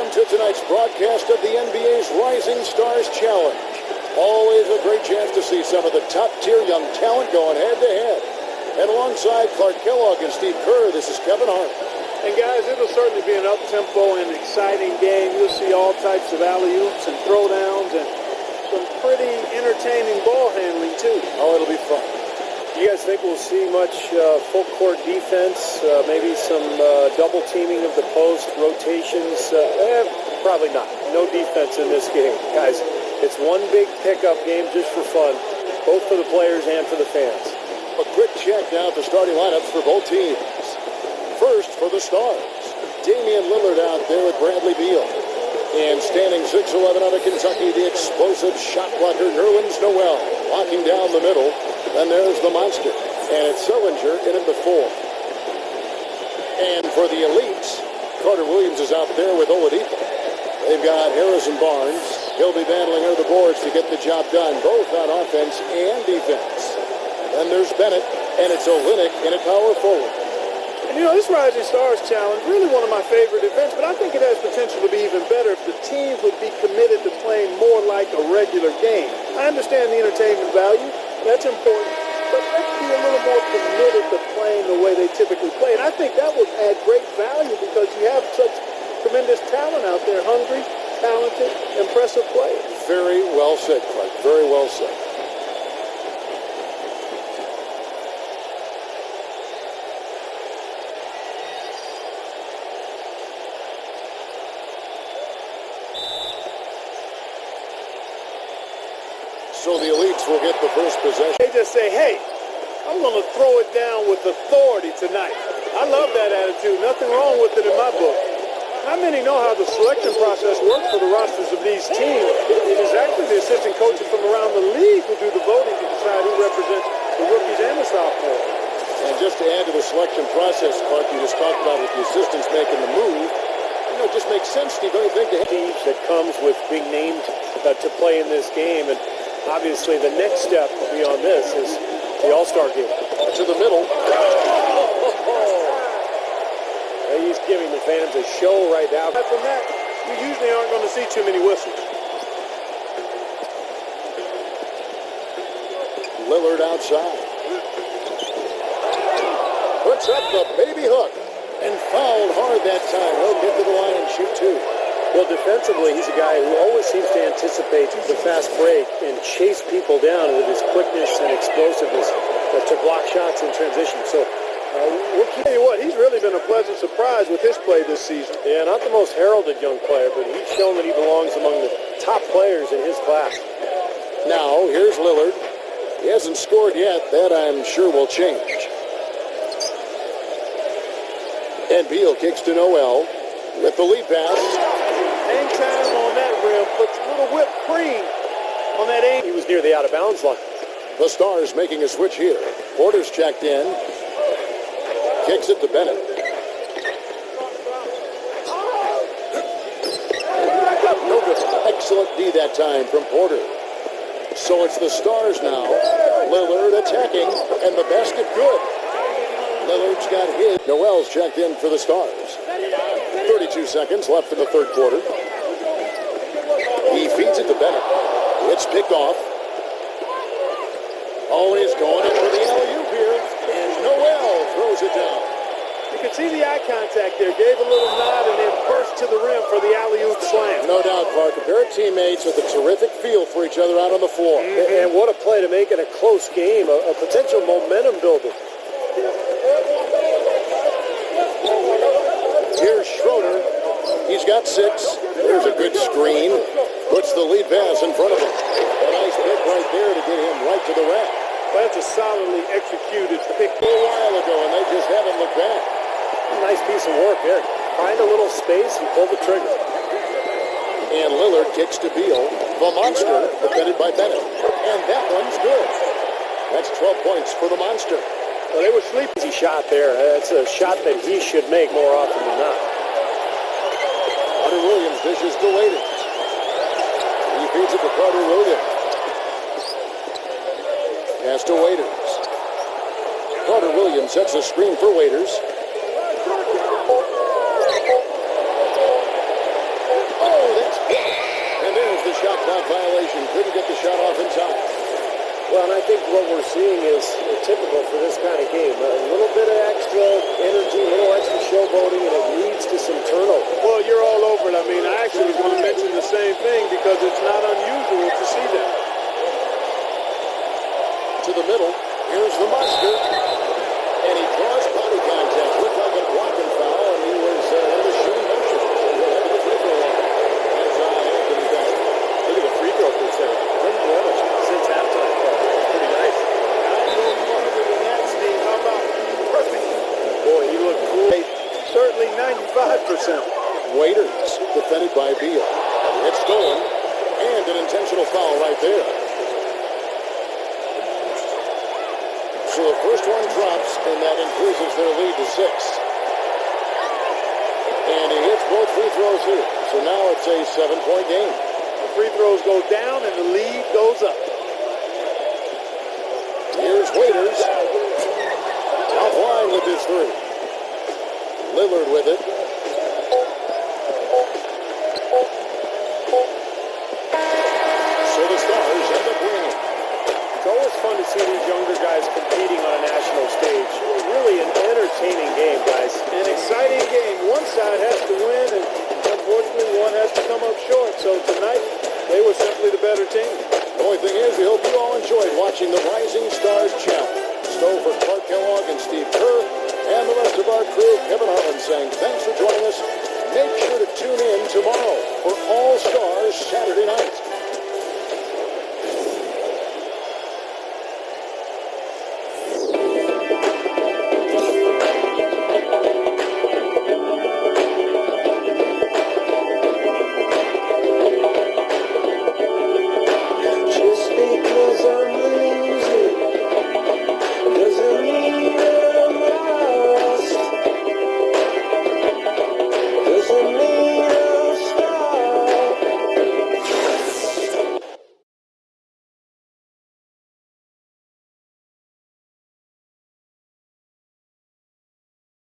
welcome to tonight's broadcast of the NBA's Rising Stars Challenge. Always a great chance to see some of the top-tier young talent going head-to-head. And alongside Clark Kellogg and Steve Kerr, this is Kevin Hart. And guys, it'll certainly be an up-tempo and exciting game. You'll see all types of alley-oops and throwdowns and some pretty entertaining ball handling, too. Oh, it'll be fun. You guys think we'll see much full-court defense, maybe some double teaming of the post, rotations? Probably not. No defense in this game. Guys, it's one big pickup game just for fun, both for the players and for the fans. A quick check now at the starting lineups for both teams. First, for the Stars, Damian Lillard out there with Bradley Beal. And standing 6'11" out of Kentucky, the explosive shot blocker Nerlens Noel, locking down the middle. Then there's the monster, and it's Sullinger in at the 4. And for the elites, Carter Williams is out there with Oladipo. They've got Harrison Barnes. He'll be battling over the boards to get the job done, both on offense and defense. Then there's Bennett, and it's Olynyk in at power forward. And you know, this Rising Stars Challenge, really one of my favorite events, but I think it has potential to be even better if the teams would be committed to playing more like a regular game. I understand the entertainment value. That's important, but let's be a little more committed to playing the way they typically play. And I think that would add great value because you have such tremendous talent out there, hungry, talented, impressive players. Very well said, Clark. Very well said. So the elites will get the first possession. They just say, hey, I'm going to throw it down with authority tonight. I love that attitude. Nothing wrong with it in my book. How many know how the selection process works for the rosters of these teams? It is actually the assistant coaches from around the league who do the voting to decide who represents the rookies and the sophomores. And just to add to the selection process, Clark, you just talked about with the assistants making the move. You know, it just makes sense, Steve, don't you think? Teams that comes with being named to play in this game, and obviously, the next step beyond this is the All-Star game. To the middle. He's giving the fans a show right now. From that, we usually aren't going to see too many whistles. Lillard outside. Puts up the baby hook. And fouled hard that time. He'll get to the line and shoot two. Well, defensively, he's a guy who always seems to anticipate the fast break and chase people down with his quickness and explosiveness to block shots in transition. So, we'll tell you what, he's really been a pleasant surprise with his play this season. Yeah, not the most heralded young player, but he's shown that he belongs among the top players in his class. Now, here's Lillard. He hasn't scored yet. That, I'm sure, will change. And Beal kicks to Noel with the lead pass. Hang time on that rim, puts a little whipped cream on that aim. He was near the out-of-bounds line. The Stars making a switch here. Porter's checked in. Kicks it to Bennett. No good. Excellent D that time from Porter. So it's the Stars now. Lillard attacking, and the basket good. Lillard's got his. Noel's checked in for the Stars. 32 seconds left in the third quarter. He feeds it to Bennett. It's picked off. Always going in for the alley-oop here. And Noel throws it down. You can see the eye contact there. Gave a little nod and then burst to the rim for the alley-oop slam. No doubt, Clark. A pair of teammates with a terrific feel for each other out on the floor. And what a play to make in a close game. A potential momentum builder. Here's Schroeder. He's got 6. There's a good screen. Puts the lead pass in front of him. A nice pick right there to get him right to the rack. Well, that's a solidly executed pick A while ago, and they just haven't looked back. Nice piece of work there. Find a little space and pull the trigger. And Lillard kicks to Beal. The monster defended by Bennett. And that one's good. That's 12 points for the monster. Well, they were sleeping. Easy shot there. That's a shot that he should make more often than not. Carter Williams dishes to Waiters. He feeds it to Carter Williams. Pass to Waiters. Carter Williams sets a screen for Waiters. shot violation. Couldn't get the shot off in time. Well, and I think what we're seeing is typical for this kind of game. A little bit of extra energy, a little extra showboating, and it leads to some turnover. Well, you're all over it. I mean, I actually was going to mention the same thing because it's not unusual to see that. To the middle. Here's the monster. And he draws body contact. Looked like a blocking foul, and he was in the shooting motion. He'll head to the free throw line. That's Anthony Bennett. Look at the free throw percentage. Since halftime. Pretty nice. I'll go farther than that, Steve. How about perfect? Boy, he looked cool. Certainly 95%. Waiters, defended by Beal. It's stolen, and an intentional foul right there. So the first one drops, and that increases their lead to 6. And he hits both free throws here. So now it's a 7-point game. The free throws go down, and the lead goes up. Here's Waiters. Offline with his 3. Lillard with it. So the Stars end up winning. It's always fun to see these younger guys competing on a national stage. Really an entertaining game, guys. An exciting game. One side has to win, and unfortunately, one has to come up short. So tonight, they were simply the better team. The only thing is, we hope you all enjoyed watching the Rising Stars Challenge. So for Clark Kellogg and Steve Kerr, and the rest of our crew, Kevin Harlan saying thanks for joining us. Make sure to tune in tomorrow for All Stars Saturday night.